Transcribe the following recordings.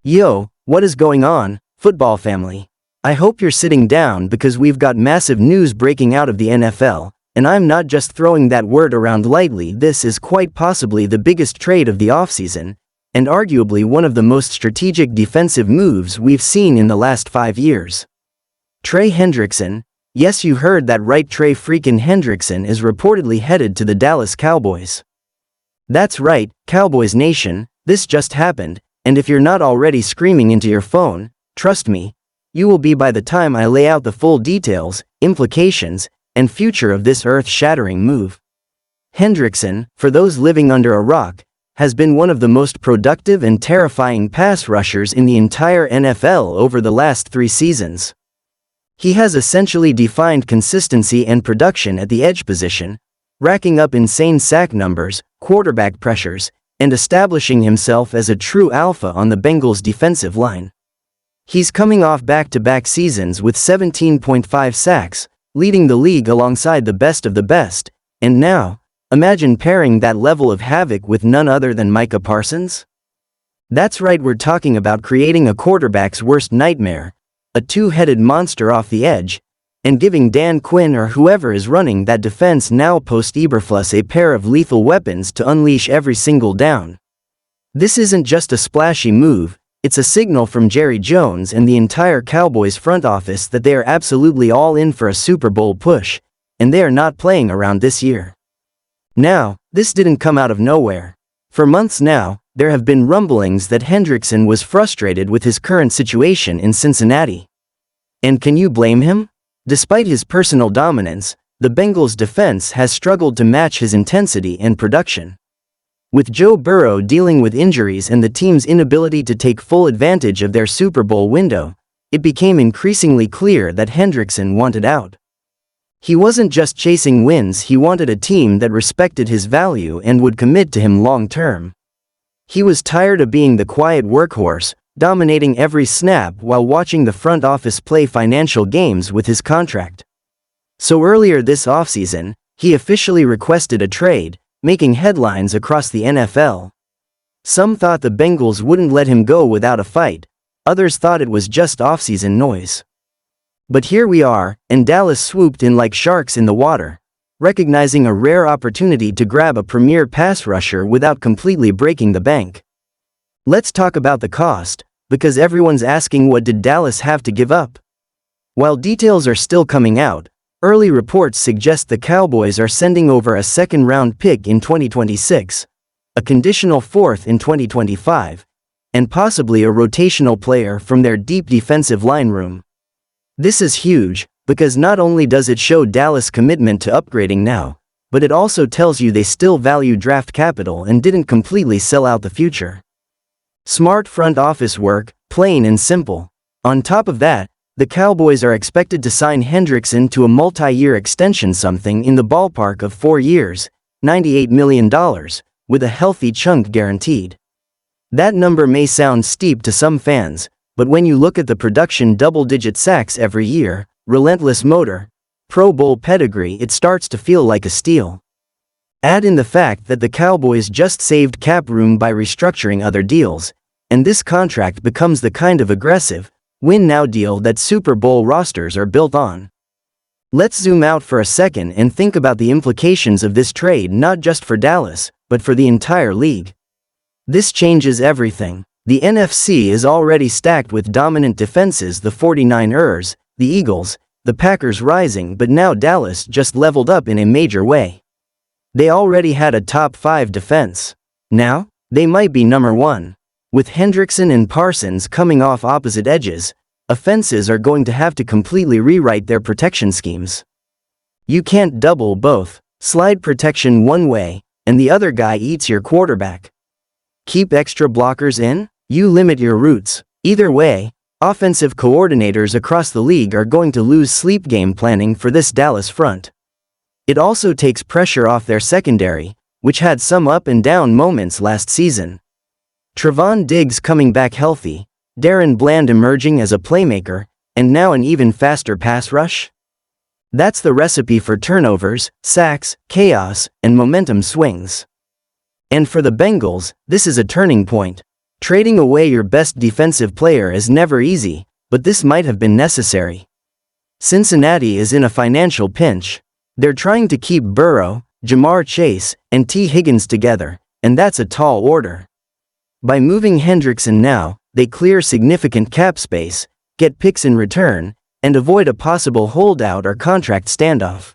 Yo, what is going on, football family? I hope you're sitting down because we've got massive news breaking out of the NFL, and I'm not just throwing that word around lightly. This is quite possibly the biggest trade of the offseason, and arguably one of the most strategic defensive moves we've seen in the last 5 years. Trey Hendrickson, yes, you heard that right, Trey freaking Hendrickson is reportedly headed to the Dallas Cowboys. That's right, Cowboys Nation, this just happened. And if you're not already screaming into your phone, trust me, you will be by the time I lay out the full details, implications, and future of this earth-shattering move. Hendrickson, for those living under a rock, has been one of the most productive and terrifying pass rushers in the entire NFL over the last 3 seasons. He has essentially defined consistency and production at the edge position, racking up insane sack numbers, quarterback pressures, and establishing himself as a true alpha on the Bengals' defensive line. He's coming off back-to-back seasons with 17.5 sacks, leading the league alongside the best of the best, and now, imagine pairing that level of havoc with none other than Micah Parsons? That's right, we're talking about creating a quarterback's worst nightmare, a two-headed monster off the edge, and giving Dan Quinn or whoever is running that defense now post-Eberflus a pair of lethal weapons to unleash every single down. This isn't just a splashy move, it's a signal from Jerry Jones and the entire Cowboys front office that they are absolutely all in for a Super Bowl push, and they are not playing around this year. Now, this didn't come out of nowhere. For months now, there have been rumblings that Hendrickson was frustrated with his current situation in Cincinnati. And can you blame him? Despite his personal dominance, the Bengals' defense has struggled to match his intensity and production. With Joe Burrow dealing with injuries and the team's inability to take full advantage of their Super Bowl window, it became increasingly clear that Hendrickson wanted out. He wasn't just chasing wins, he wanted a team that respected his value and would commit to him long-term. He was tired of being the quiet workhorse, dominating every snap while watching the front office play financial games with his contract. So earlier this offseason, he officially requested a trade, making headlines across the NFL. Some thought the Bengals wouldn't let him go without a fight, others thought it was just offseason noise. But here we are, and Dallas swooped in like sharks in the water, recognizing a rare opportunity to grab a premier pass rusher without completely breaking the bank. Let's talk about the cost, because everyone's asking, what did Dallas have to give up? While details are still coming out, early reports suggest the Cowboys are sending over a second-round pick in 2026, a conditional 4th in 2025, and possibly a rotational player from their deep defensive line room. This is huge, because not only does it show Dallas' commitment to upgrading now, but it also tells you they still value draft capital and didn't completely sell out the future. Smart front office work, plain and simple. On top of that, the Cowboys are expected to sign Hendrickson to a multi-year extension, something in the ballpark of 4 years, $98 million, with a healthy chunk guaranteed. That number may sound steep to some fans, but when you look at the production, double-digit sacks every year, relentless motor, Pro Bowl pedigree, it starts to feel like a steal. Add in the fact that the Cowboys just saved cap room by restructuring other deals, and this contract becomes the kind of aggressive, win-now deal that Super Bowl rosters are built on. Let's zoom out for a second and think about the implications of this trade, not just for Dallas, but for the entire league. This changes everything. The NFC is already stacked with dominant defenses, the 49ers, the Eagles, the Packers rising, but now Dallas just leveled up in a major way. They already had a top 5 defense. Now, they might be number 1. With Hendrickson and Parsons coming off opposite edges, offenses are going to have to completely rewrite their protection schemes. You can't double both, slide protection one way, and the other guy eats your quarterback. Keep extra blockers in, you limit your routes. Either way, offensive coordinators across the league are going to lose sleep game planning for this Dallas front. It also takes pressure off their secondary, which had some up and down moments last season. Trevon Diggs coming back healthy, Darren Bland emerging as a playmaker, and now an even faster pass rush? That's the recipe for turnovers, sacks, chaos, and momentum swings. And for the Bengals, this is a turning point. Trading away your best defensive player is never easy, but this might have been necessary. Cincinnati is in a financial pinch. They're trying to keep Burrow, Jamar Chase, and T. Higgins together, and that's a tall order. By moving Hendrickson now, they clear significant cap space, get picks in return, and avoid a possible holdout or contract standoff.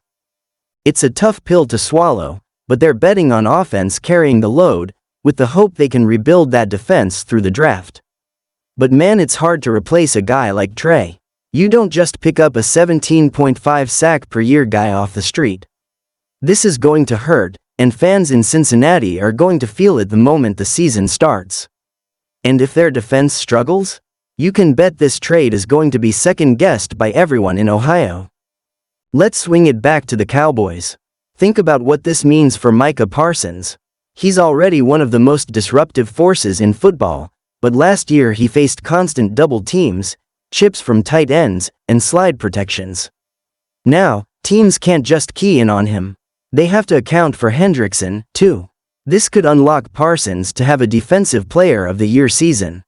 It's a tough pill to swallow, but they're betting on offense carrying the load, with the hope they can rebuild that defense through the draft. But man, it's hard to replace a guy like Trey. You don't just pick up a 17.5 sack per year guy off the street. This is going to hurt, and fans in Cincinnati are going to feel it the moment the season starts. And if their defense struggles, you can bet this trade is going to be second-guessed by everyone in Ohio. Let's swing it back to the Cowboys. Think about what this means for Micah Parsons. He's already one of the most disruptive forces in football, but last year he faced constant double teams, chips from tight ends, and slide protections. Now, teams can't just key in on him. They have to account for Hendrickson, too. This could unlock Parsons to have a Defensive Player of the Year season.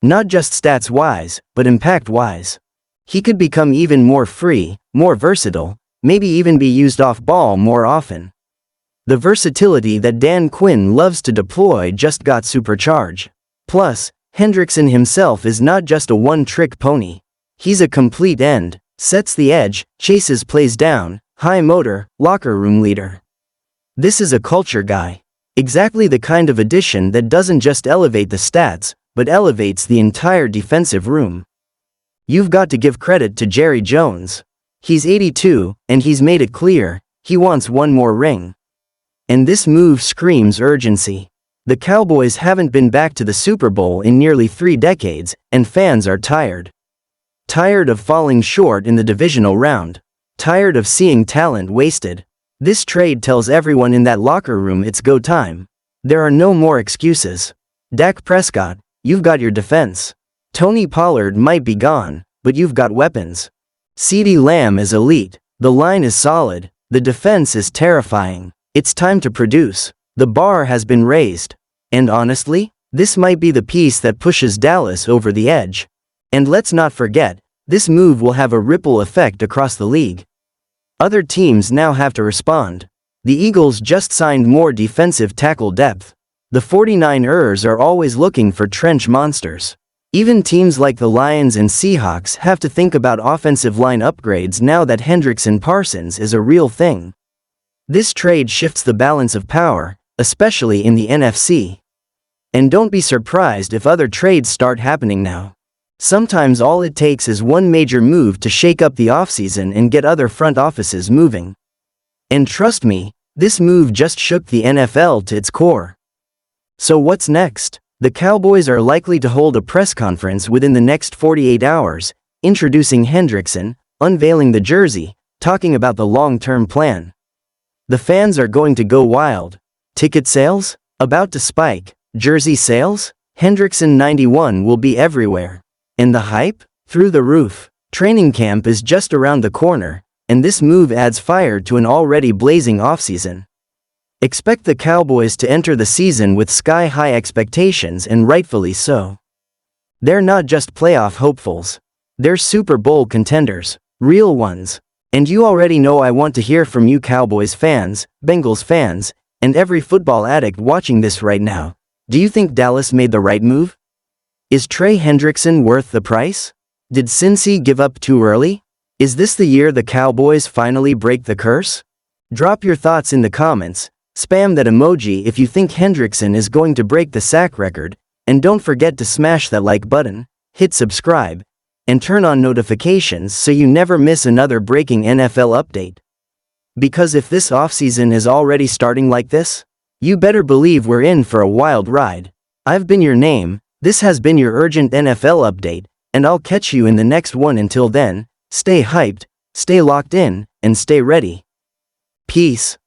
Not just stats-wise, but impact-wise. He could become even more free, more versatile, maybe even be used off-ball more often. The versatility that Dan Quinn loves to deploy just got supercharged. Plus, Hendrickson himself is not just a one-trick pony. He's a complete end, sets the edge, chases plays down, high motor, locker room leader. This is a culture guy. Exactly the kind of addition that doesn't just elevate the stats, but elevates the entire defensive room. You've got to give credit to Jerry Jones. He's 82, and he's made it clear, he wants one more ring. And this move screams urgency. The Cowboys haven't been back to the Super Bowl in nearly 3 decades, and fans are tired. Tired of falling short in the divisional round. Tired of seeing talent wasted. This trade tells everyone in that locker room it's go time. There are no more excuses. Dak Prescott, you've got your defense. Tony Pollard might be gone, but you've got weapons. CeeDee Lamb is elite, the line is solid, the defense is terrifying. It's time to produce. The bar has been raised. And honestly, this might be the piece that pushes Dallas over the edge. And let's not forget, this move will have a ripple effect across the league. Other teams now have to respond. The Eagles just signed more defensive tackle depth. The 49ers are always looking for trench monsters. Even teams like the Lions and Seahawks have to think about offensive line upgrades now that Hendrickson Parsons is a real thing. This trade shifts the balance of power, especially in the NFC. And don't be surprised if other trades start happening now. Sometimes all it takes is one major move to shake up the offseason and get other front offices moving. And trust me, this move just shook the NFL to its core. So what's next? The Cowboys are likely to hold a press conference within the next 48 hours, introducing Hendrickson, unveiling the jersey, talking about the long-term plan. The fans are going to go wild. Ticket sales? About to spike. Jersey sales? Hendrickson 91 will be everywhere. And the hype? Through the roof. Training camp is just around the corner, and this move adds fire to an already blazing offseason. Expect the Cowboys to enter the season with sky-high expectations, and rightfully so. They're not just playoff hopefuls. They're Super Bowl contenders. Real ones. And you already know I want to hear from you Cowboys fans, Bengals fans, and every football addict watching this right now. Do you think Dallas made the right move? Is Trey Hendrickson worth the price? Did Cincy give up too early? Is this the year the Cowboys finally break the curse? Drop your thoughts in the comments, spam that emoji if you think Hendrickson is going to break the sack record, and don't forget to smash that like button, hit subscribe, and turn on notifications so you never miss another breaking NFL update. Because if this offseason is already starting like this, you better believe we're in for a wild ride. I've been your name, this has been your urgent NFL update, and I'll catch you in the next one. Until then, stay hyped, stay locked in, and stay ready. Peace.